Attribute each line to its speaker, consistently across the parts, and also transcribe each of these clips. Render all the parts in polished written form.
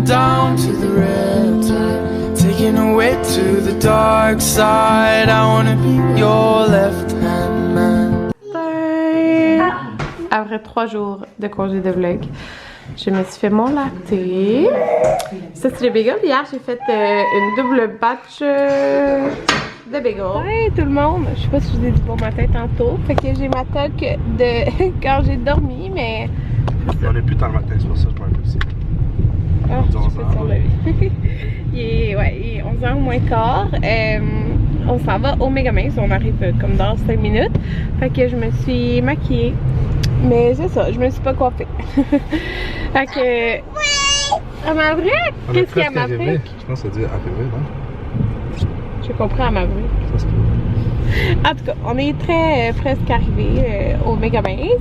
Speaker 1: down to the riptide, taken away to the dark side. I wanna be your left hand man.
Speaker 2: Après 3 jours de congé de vlog, je me suis fait mon latte. Ça c'est le bagel. Hier j'ai fait une double batch de bagel. Hey tout le monde, je sais pas si je vous ai dit bon matin tantôt. Fait que j'ai ma toque de quand j'ai dormi, mais...
Speaker 3: On est plus tard le matin, c'est pour ça que je prends un peu aussi.
Speaker 2: Ah, je suis pas sûre de lui. il est 11h moins quart. On s'en va au Megaminx, on arrive comme dans 5 minutes. Fait que je me suis maquillée. Mais c'est ça, je me suis pas coiffée. Fait que... À Maverick? Qu'est-ce qu'il y a à Maverick?
Speaker 3: Je pense que ça dit à février, non?
Speaker 2: J'ai compris à Maverick. En tout cas, on est très presque arrivé au Megaminx.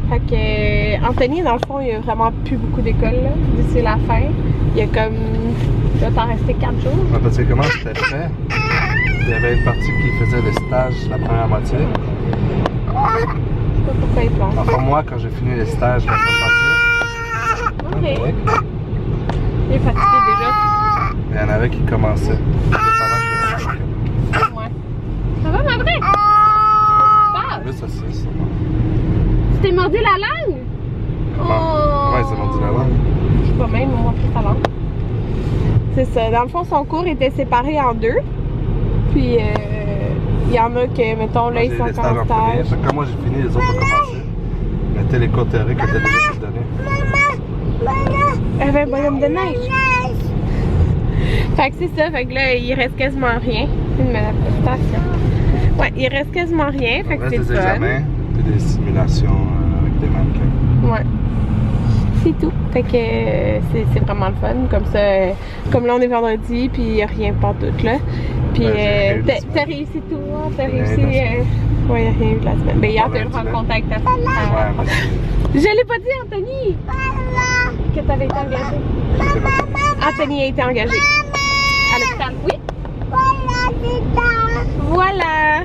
Speaker 2: Fait que Anthony, dans le fond, il y a vraiment plus beaucoup d'écoles d'ici la fin. Il y a comme... Il va t'en rester 4 jours.
Speaker 3: Ouais, parce que comment c'était fait? Il y avait une partie qui faisait le stage la première moitié.
Speaker 2: Je sais pas pourquoi il plante.
Speaker 3: Enfin, moi, quand j'ai fini les stages la semaine passée.
Speaker 2: Ok. Il est fatigué déjà.
Speaker 3: Il y en avait qui commençaient.
Speaker 2: Ouais. Ça va, Maverick?
Speaker 3: Là, ça c'est ça.
Speaker 2: Tu t'es mordu la langue?
Speaker 3: Comment il s'est mordu la langue?
Speaker 2: Je sais pas même montrer sa langue. C'est ça. Dans le fond, son cours était séparé en 2. Puis, il y en a que, mettons, là, ils sont en stage.
Speaker 3: Quand moi j'ai fini, les autres ont commencé. Mais c'était les cours théoriques qui étaient déjà donnés.
Speaker 2: Il y avait un bonhomme de neige. Fait que c'est ça. Fait que là, il reste quasiment rien. Une manifestation. Ouais, il reste quasiment rien. Fait que c'est
Speaker 3: des
Speaker 2: fun.
Speaker 3: examens et des simulations avec des mannequins.
Speaker 2: Ouais. C'est tout. Fait que c'est vraiment le fun. Comme ça, comme là on est vendredi, puis il n'y a rien pantoute là. Puis t'as réussi tout, hein? T'as réussi. Ouais, il n'y a rien eu de la semaine. Ben hier, t'as eu une rencontre avec ta femme. Je l'ai pas dit, Anthony! Que t'avais été engagée. Anthony a été engagé. À l'hôpital. Oui? Voilà!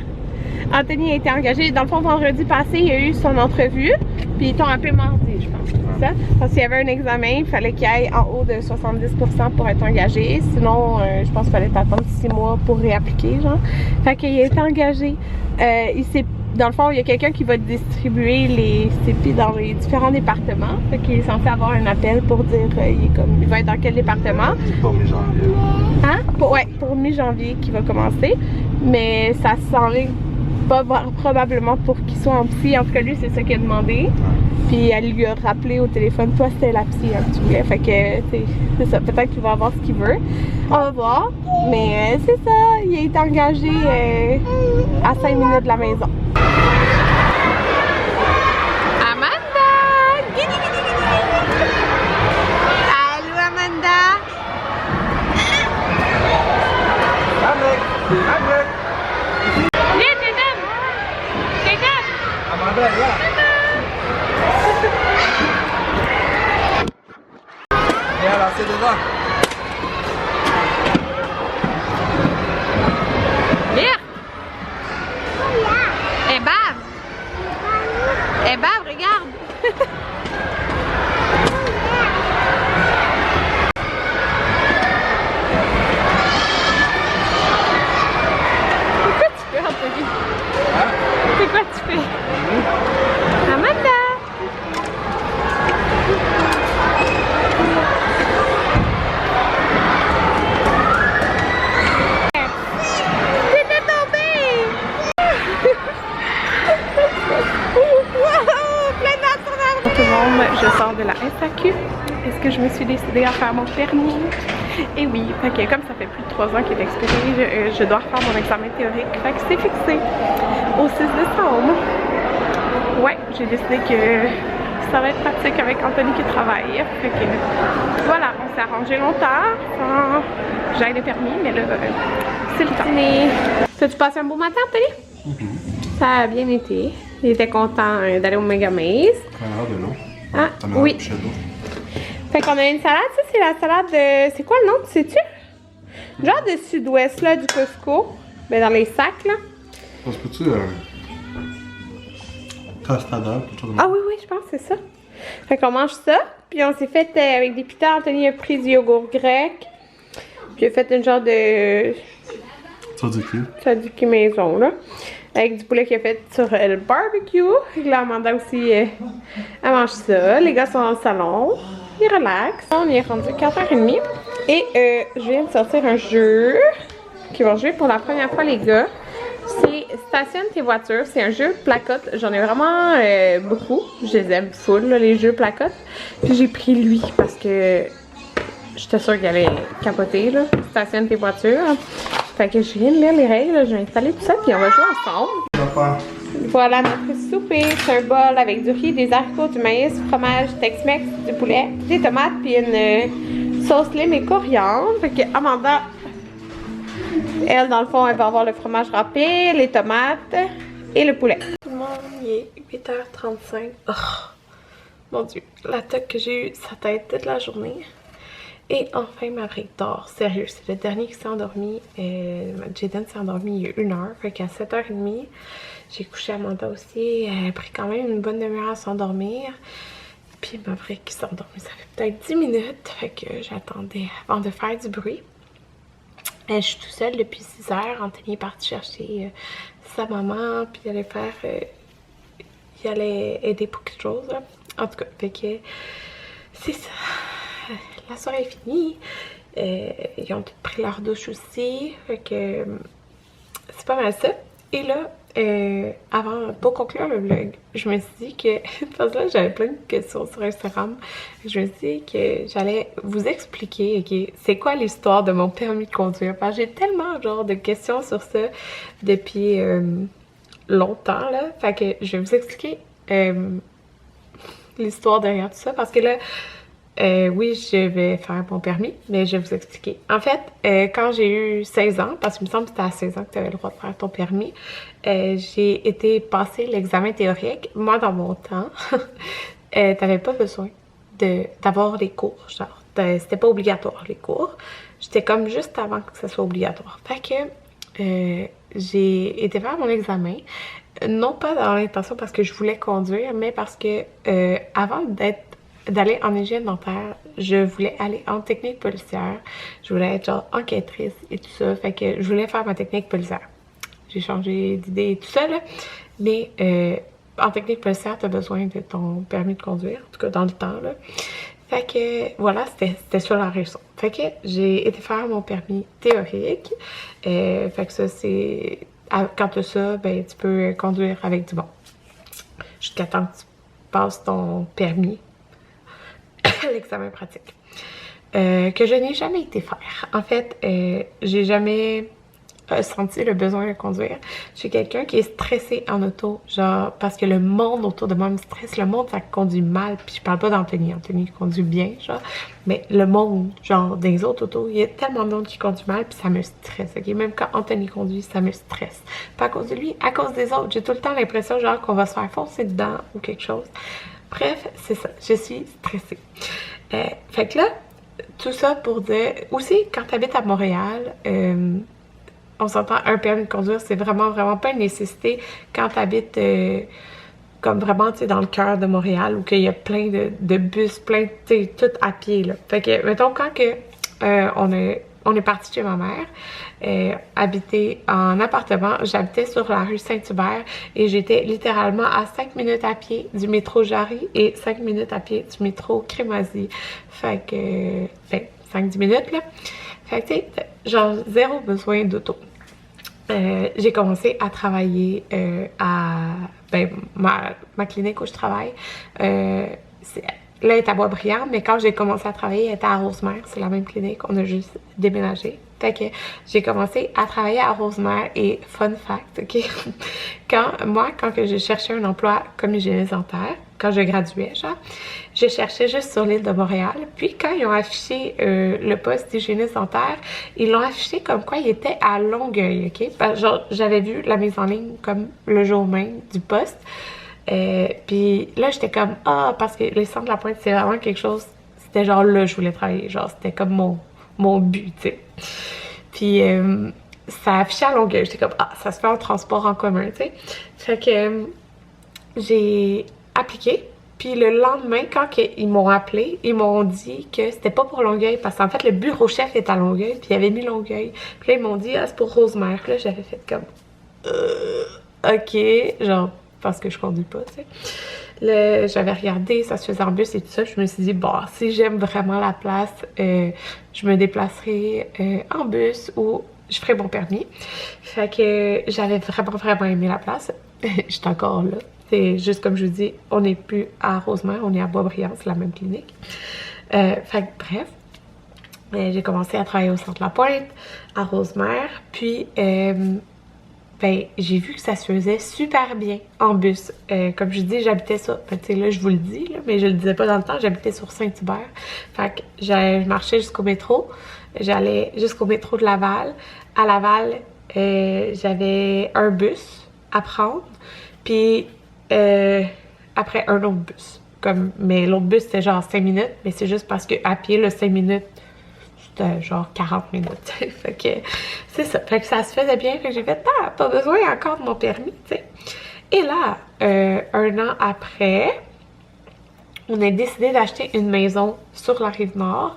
Speaker 2: Anthony a été engagé. Dans le fond, vendredi passé, il a eu son entrevue. Puis ils t'ont appelé mardi, je pense. C'est ça? Parce qu'il y avait un examen, il fallait qu'il aille en haut de 70% pour être engagé. Sinon, je pense qu'il fallait attendre 6 mois pour réappliquer, genre. Fait qu'il a été engagé. Dans le fond, il y a quelqu'un qui va distribuer les CP dans les différents départements. Fait qu'il est censé avoir un appel pour dire il va être dans quel département.
Speaker 3: Pour mi-janvier.
Speaker 2: Hein? Pour mi-janvier qui va commencer. Mais ça s'enligne pas probablement pour qu'il soit en psy. En tout cas, lui, c'est ça qu'il a demandé. Puis elle lui a rappelé au téléphone, toi c'était la psy que tu voulais. Fait que c'est ça, peut-être qu'il va avoir ce qu'il veut. On va voir. Mais c'est ça, il a été engagé à 5 minutes de la maison. Amanda! Allô Amanda! Viens, Jacob!
Speaker 3: Amanda, là! Viens, là, c'est dedans!
Speaker 2: Viens! Elle bave! Elle bave, regarde! C'est quoi tu fais, Anthony?
Speaker 3: Hein?
Speaker 2: C'est quoi tu fais? Amanda! T'étais tombée! Wow! Plein de nature dans le... Tout le monde, je sors de la SAQ. Est-ce que je me suis décidée à faire mon permis? Et oui, fait que comme ça fait plus de 3 ans qu'il est expiré, je dois refaire mon examen théorique. Fait que c'est fixé au 6 décembre. Ouais, j'ai décidé que ça va être pratique avec Anthony qui travaille. Fait que voilà, on s'est arrangé longtemps sans j'aille le permis, mais là, c'est le temps. T'as-tu passé un beau matin, Anthony? Ça a bien été. Il était content d'aller au Megaminx.
Speaker 3: De l'eau.
Speaker 2: Ah, oui. Fait qu'on a une salade, ça c'est la salade de... C'est quoi le nom, sais-tu? Genre de sud-ouest là, du Costco. Mais dans les sacs là.
Speaker 3: On se peut-tu Tostada, quelque chose de...
Speaker 2: Ah oui, oui, je pense que c'est ça. Fait qu'on mange ça. Puis on s'est fait avec des pitas. Anthony a pris du yogourt grec. Puis il a fait une genre de tzatziki maison, là. Avec du poulet qu'il a fait sur le barbecue. Là, Amanda aussi, elle mange ça. Les gars sont dans le salon. Ils relaxent. On y est rendu 4h30. Et je viens de sortir un jeu qu'ils vont jouer pour la première fois, les gars. C'est Stationne tes voitures. C'est un jeu de placotes. J'en ai vraiment beaucoup. Je les aime full, là, les jeux placotes. Puis j'ai pris lui parce que j'étais sûre qu'il allait capoter, là. Stationne tes voitures. Fait que je viens de lire les règles. Je vais installer tout ça puis on va jouer ensemble. Voilà notre souper. C'est un bol avec du riz, des haricots, du maïs, du fromage, Tex-Mex, du poulet, des tomates puis une sauce lime et coriandre. Fait que Amanda, elle, dans le fond, elle va avoir le fromage râpé, les tomates et le poulet. Tout le monde, il est 8h35. Oh, mon Dieu, la toque que j'ai eue, ça tête toute la journée. Et enfin, Maverick dort. Sérieux, c'est le dernier qui s'est endormi. Jaden s'est endormi il y a 1 heure. Fait qu'à 7h30, j'ai couché Amanda aussi. Elle a pris quand même une bonne demi-heure à s'endormir. Puis Maverick qui s'est endormi, ça fait peut-être 10 minutes. Fait que j'attendais avant de faire du bruit. Je suis toute seule depuis 6 heures. Anthony est parti chercher sa maman. Puis il allait faire... il allait aider pour quelque chose. Là. En tout cas, fait que... c'est ça. La soirée est finie. Ils ont tous pris leur douche aussi. Fait que c'est pas mal ça. Et là, pour conclure le vlog, je me suis dit que, parce que là j'avais plein de questions sur Instagram, je me suis dit que j'allais vous expliquer, ok, c'est quoi l'histoire de mon permis de conduire. Parce que j'ai tellement genre de questions sur ça depuis longtemps là. Fait que je vais vous expliquer l'histoire derrière tout ça. Parce que là, oui, je vais faire mon permis, mais je vais vous expliquer. En fait, quand j'ai eu 16 ans, parce qu'il me semble que c'était à 16 ans que tu avais le droit de faire ton permis, j'ai été passer l'examen théorique. Moi, dans mon temps, t'avais pas besoin d'avoir les cours, genre. C'était pas obligatoire, les cours. J'étais comme juste avant que ce soit obligatoire. Fait que j'ai été faire mon examen, non pas dans l'intention parce que je voulais conduire, mais parce que avant d'aller en hygiène dentaire, je voulais aller en technique policière. Je voulais être genre enquêtrice et tout ça. Fait que je voulais faire ma technique policière. J'ai changé d'idée et tout ça, là. Mais en technique policière, tu as besoin de ton permis de conduire. En tout cas, dans le temps, là. Fait que, voilà, c'était ça la raison. Fait que j'ai été faire mon permis théorique. Fait que ça, c'est... Quand tu as ça, ben, tu peux conduire avec du bon. Jusqu'à temps que tu passes ton permis. L'examen pratique. Que je n'ai jamais été faire. En fait, j'ai jamais senti le besoin de conduire. Je suis quelqu'un qui est stressé en auto, genre, parce que le monde autour de moi me stresse. Le monde, ça conduit mal. Puis je parle pas d'Anthony. Anthony conduit bien, genre. Mais le monde, genre, des autres autos, il y a tellement de monde qui conduit mal, puis ça me stresse, ok? Même quand Anthony conduit, ça me stresse. Pas à cause de lui, à cause des autres. J'ai tout le temps l'impression, genre, qu'on va se faire foncer dedans ou quelque chose. Bref, c'est ça. Je suis stressée. Fait que là, tout ça pour dire... Aussi, quand tu habites à Montréal, on s'entend, un permis de conduire, c'est vraiment pas une nécessité quand tu habites comme vraiment, tu sais, dans le cœur de Montréal où il y a plein de bus, plein, tu sais, tout à pied, là. Fait que, mettons, quand que, on est parti chez ma mère, habiter en appartement. J'habitais sur la rue Saint-Hubert et j'étais littéralement à 5 minutes à pied du métro Jarry et 5 minutes à pied du métro Crémazie. Fait que, ben, 5-10 minutes, là. Fait que, tu sais, genre, zéro besoin d'auto. J'ai commencé à travailler à ma clinique où je travaille. Là, elle est à Boisbriand, mais quand j'ai commencé à travailler, elle était à Rosemère. C'est la même clinique, on a juste déménagé. Fait que j'ai commencé à travailler à Rosemère et fun fact, ok? Quand je cherchais un emploi comme hygiéniste dentaire, quand je graduais, genre, je cherchais juste sur l'île de Montréal. Puis quand ils ont affiché le poste d'hygiéniste dentaire, ils l'ont affiché comme quoi il était à Longueuil, ok? Genre, j'avais vu la mise en ligne comme le jour même du poste. Puis là, j'étais comme, parce que les Centres de la Pointe, c'est vraiment quelque chose, c'était genre là, je voulais travailler, genre, c'était comme mon but, tu sais. Puis, ça affichait à Longueuil, j'étais comme, ça se fait en transport en commun, tu sais. Fait que j'ai appliqué, Puis le lendemain, quand ils m'ont appelé, ils m'ont dit que c'était pas pour Longueuil, parce qu'en fait, le bureau chef est à Longueuil, puis ils avaient mis Longueuil. Puis là, ils m'ont dit, ah, c'est pour Rosemère. Puis là, j'avais fait comme, ok, genre, parce que je conduis pas, tu sais. J'avais regardé, ça se faisait en bus et tout ça. Je me suis dit, bon, si j'aime vraiment la place, je me déplacerai en bus ou je ferai mon permis. Fait que j'avais vraiment aimé la place. J'étais encore là. C'est juste comme je vous dis, on n'est plus à Rosemère, on est à Boisbriand, c'est la même clinique. Fait que bref, j'ai commencé à travailler au Centre La Pointe, à Rosemère. Puis, ben, j'ai vu que ça se faisait super bien en bus. Comme je dis, j'habitais sur... Ben, tu sais, là, je vous le dis, là, mais je le disais pas dans le temps, j'habitais sur Saint-Hubert. Fait que je marchais jusqu'au métro. J'allais jusqu'au métro de Laval. À Laval, j'avais un bus à prendre. Puis, après, un autre bus. Mais l'autre bus, c'était genre 5 minutes. Mais c'est juste parce que à pied, le 5 minutes... genre 40 minutes. Fait que c'est ça. Fait que ça se faisait bien. Fait que j'ai fait, pas besoin encore de mon permis, tu sais. Et là, un an après, on a décidé d'acheter une maison sur la Rive-Nord.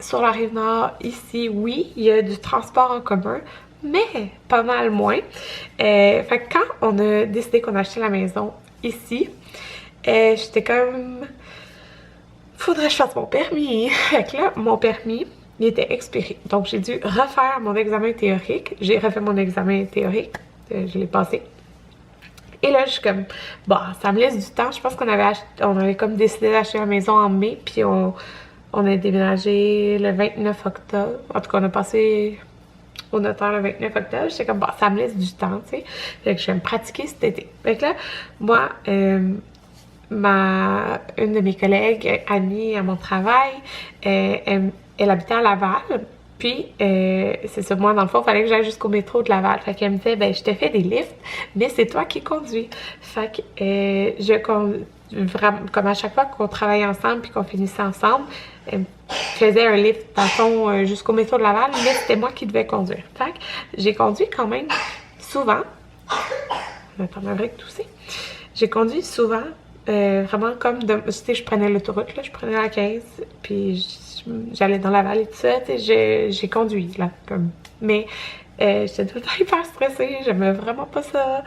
Speaker 2: Sur la Rive-Nord, ici, oui, il y a du transport en commun, mais pas mal moins. Fait que quand on a décidé qu'on achetait la maison ici, j'étais comme... Faudrait que je fasse mon permis. Fait que là, mon permis, il était expiré. Donc, j'ai dû refaire mon examen théorique. J'ai refait mon examen théorique. Je l'ai passé. Et là, je suis comme, bon, ça me laisse du temps. Je pense qu'on avait comme décidé d'acheter la maison en mai. Puis, on a déménagé le 29 octobre. En tout cas, on a passé au notaire le 29 octobre. J'étais comme, bon, ça me laisse du temps, tu sais. Fait que je vais me pratiquer cet été. Fait que là, moi... une de mes collègues, Annie, à mon travail, elle habitait à Laval. Puis, c'est ça, moi, dans le fond, il fallait que j'aille jusqu'au métro de Laval. Fait qu'elle me disait, ben, je te fais des lifts, mais c'est toi qui conduis. Fait que, vraiment, comme à chaque fois qu'on travaillait ensemble puis qu'on finissait ensemble, elle me faisait un lift, dans le fond, jusqu'au métro de Laval, mais c'était moi qui devais conduire. Fait que, j'ai conduit quand même souvent. On attend un break tousser. J'ai conduit souvent. Vraiment comme, tu sais, je prenais l'autoroute, là, je prenais la 15, puis j'allais dans Laval et tout ça, tu sais, j'ai conduit, là, comme, mais j'étais tout le temps hyper stressée, j'aimais vraiment pas ça,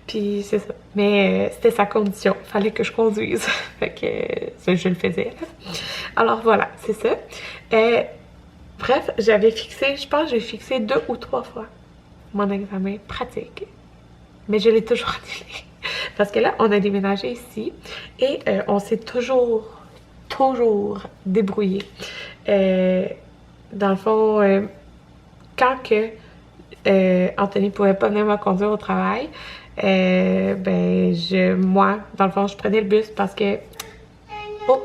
Speaker 2: puis c'est ça, mais c'était sa condition, fallait que je conduise, fait que ça, je le faisais, là. Alors voilà, c'est ça. Bref, j'avais fixé, je pense que j'ai fixé 2 ou 3 fois mon examen pratique, mais je l'ai toujours annulé. Parce que là, on a déménagé ici et on s'est toujours débrouillé. Dans le fond, quand que Anthony pouvait pas venir me conduire au travail, ben moi, dans le fond, je prenais le bus parce que... Oh!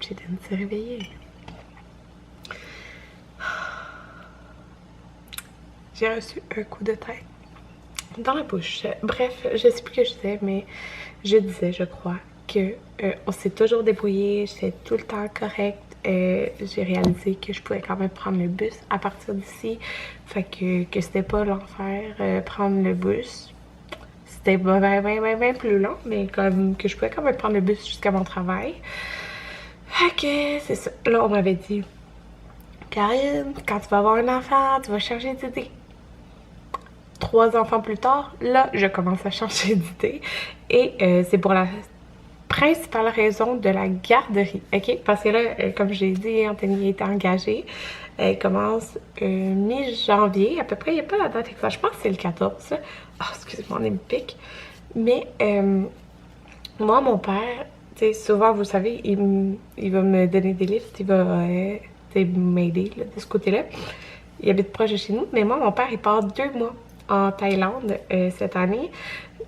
Speaker 2: J'étais de se réveiller. J'ai reçu un coup de tête dans la bouche. Bref, je sais plus ce que je disais, mais je disais, je crois, que on s'est toujours débrouillé, j'étais tout le temps correcte. J'ai réalisé que je pouvais quand même prendre le bus à partir d'ici. Fait que c'était pas l'enfer prendre le bus. C'était bien plus long, mais comme que je pouvais quand même prendre le bus jusqu'à mon travail. Fait que c'est ça. Là, on m'avait dit, Karine, quand tu vas avoir un enfant, tu vas changer d'idée. 3 enfants plus tard, là, je commence à changer d'idée. Et c'est pour la principale raison de la garderie, ok? Parce que là, comme j'ai dit, Anthony a été engagé. Elle commence mi-janvier, à peu près. Il n'y a pas la date exacte. Je pense que c'est le 14. Ah, excusez-moi, on est pique. Mais moi, mon père, tu sais, souvent, vous savez, il va me donner des lifts. Il va m'aider de ce côté-là. Il habite proche de chez nous. Mais moi, mon père, il part 2 mois en Thaïlande cette année.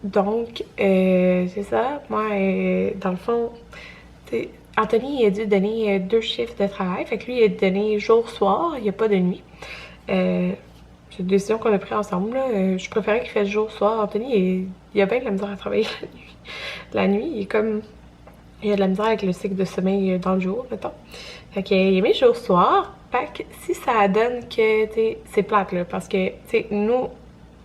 Speaker 2: Donc, c'est ça. Moi, dans le fond, Anthony, il a dû donner 2 chiffres de travail. Fait que lui, il a donné jour-soir. Il n'y a pas de nuit. C'est une décision qu'on a prise ensemble. Là. Je préférais qu'il fasse jour-soir. Anthony, il a bien de la misère à travailler la nuit. La nuit, il est comme... Il a de la misère avec le cycle de sommeil dans le jour, mettons. Fait qu'il a mis jour-soir. Fait que si ça donne que, tu sais, c'est plate, là, parce que, tu sais, nous,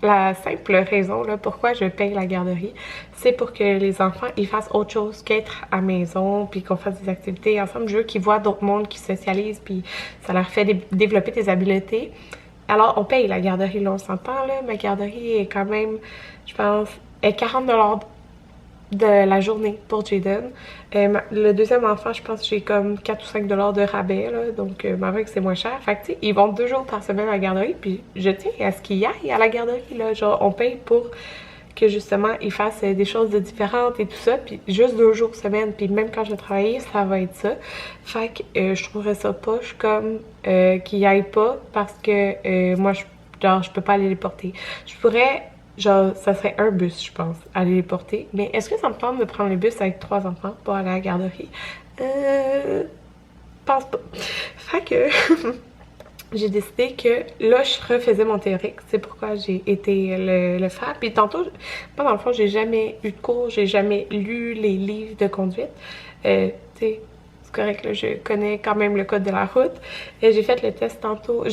Speaker 2: la simple raison là, pourquoi je paye la garderie, c'est pour que les enfants ils fassent autre chose qu'être à la maison, puis qu'on fasse des activités ensemble. Je veux qu'ils voient d'autres mondes, qu'ils socialisent, puis ça leur fait développer des habiletés. Alors, on paye la garderie, là, on s'entend, là. Ma garderie est quand même, je pense, est 40$ de la journée pour Jaden. Le deuxième enfant, je pense que j'ai comme 4 ou 5$ de rabais, là, donc m'avouer que c'est moins cher. Fait que, tu sais, ils vont 2 jours par semaine à la garderie, puis je tiens à ce qu'ils aillent à la garderie, là. Genre, on paye pour que, justement, ils fassent des choses de différentes et tout ça, puis juste 2 jours semaine, puis même quand je vais travailler, ça va être ça. Fait que je trouverais ça poche comme qu'ils y aillent pas, parce que moi, je peux pas aller les porter. Je pourrais... Genre, ça serait un bus, je pense, aller les porter. Mais est-ce que ça me tente de prendre le bus avec 3 enfants pour aller à la garderie? Pense pas. Fait que j'ai décidé que là, je refaisais mon théorique. C'est pourquoi j'ai été le faire. Puis tantôt, moi, dans le fond, j'ai jamais eu de cours, j'ai jamais lu les livres de conduite. Tu sais, c'est correct, là, je connais quand même le code de la route. Et j'ai fait le test tantôt.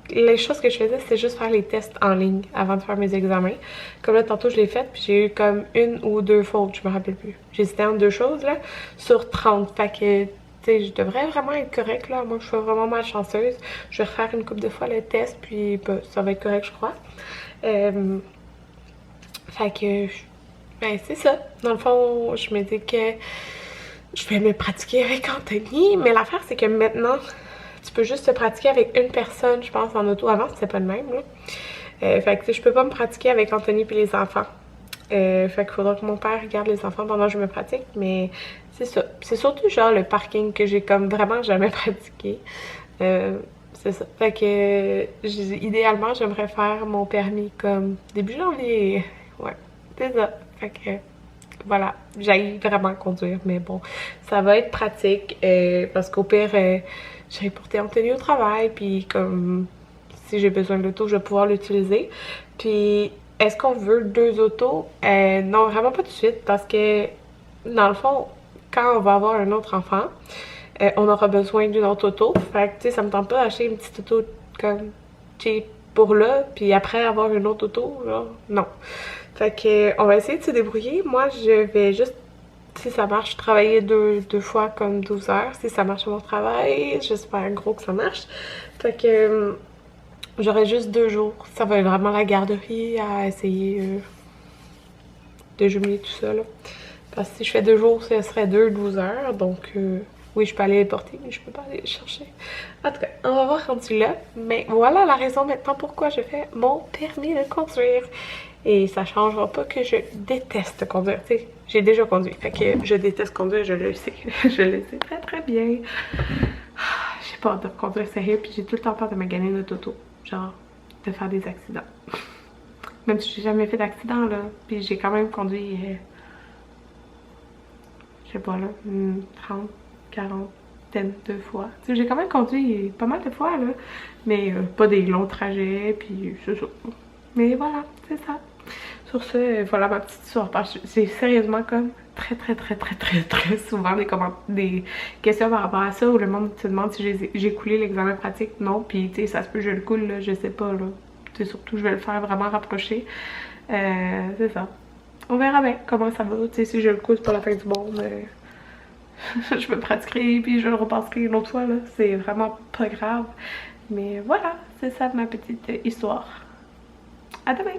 Speaker 2: Les choses que je faisais, c'était juste faire les tests en ligne avant de faire mes examens. Comme là, tantôt, je l'ai fait, puis j'ai eu comme 1 ou 2 fautes, je me rappelle plus. J'hésitais entre 2 choses, là, sur 30. Fait que, tu sais, je devrais vraiment être correcte, là. Moi, je suis vraiment malchanceuse. Je vais refaire une couple de fois le test, puis bah, ça va être correct, je crois. Fait que, ben, c'est ça. Dans le fond, je me dis que je vais me pratiquer avec Anthony, mais l'affaire, c'est que maintenant... Tu peux juste te pratiquer avec une personne, je pense, en auto. Avant, c'était pas le même, là. Fait que, tu sais, je peux pas me pratiquer avec Anthony et les enfants. Fait qu'il faudra que mon père regarde les enfants pendant que je me pratique, mais c'est ça. C'est surtout, genre, le parking que j'ai comme vraiment jamais pratiqué. C'est ça. Fait que, idéalement, j'aimerais faire mon permis comme début janvier. Ouais, c'est ça. Fait que... Voilà, j'aille vraiment conduire, mais bon, ça va être pratique parce qu'au pire, j'ai porté Anthony au travail, puis comme si j'ai besoin de l'auto, je vais pouvoir l'utiliser. Puis, est-ce qu'on veut 2 autos? Non, vraiment pas tout de suite, parce que dans le fond, quand on va avoir un autre enfant, on aura besoin d'une autre auto. Fait que, tu sais, ça me tente pas d'acheter une petite auto comme cheap pour là, puis après avoir une autre auto, genre, non. Fait que, on va essayer de se débrouiller. Moi, je vais juste, si ça marche, travailler deux fois comme 12 heures. Si ça marche à mon travail, j'espère gros que ça marche. Fait que, j'aurai juste 2 jours. Ça va être vraiment la garderie à essayer de jumeler tout ça, là. Parce que si je fais 2 jours, ce serait 12 heures. Donc, oui, je peux aller les porter, mais je peux pas aller les chercher. En tout cas, on va voir rendu là. Mais voilà la raison maintenant pourquoi je fais mon permis de conduire. Et ça changera pas que je déteste conduire. Tu sais, j'ai déjà conduit. Fait que je déteste conduire, je le sais. Je le sais très très bien. J'ai peur de conduire sérieux, puis j'ai tout le temps peur de me gagner notre auto. Genre, de faire des accidents. Même si j'ai jamais fait d'accident, là. Puis j'ai quand même conduit, je sais pas, là, 30, 40, 2 fois. Tu sais, j'ai quand même conduit pas mal de fois, là. Mais pas des longs trajets, puis c'est ça. Mais voilà, c'est ça. Sur ce, voilà ma petite histoire. Parce que c'est sérieusement comme très souvent des questions par rapport à ça où le monde se demande si j'ai coulé l'examen pratique. Non, puis tu sais, ça se peut que je le coule, là, je sais pas, là. C'est surtout, je vais le faire vraiment rapprocher. C'est ça. On verra bien comment ça va. Tu sais, si je le coule, c'est pas la fin du monde. Je me pratiquerai, puis je le repasserai une autre fois, là. C'est vraiment pas grave. Mais voilà, c'est ça ma petite histoire. À demain!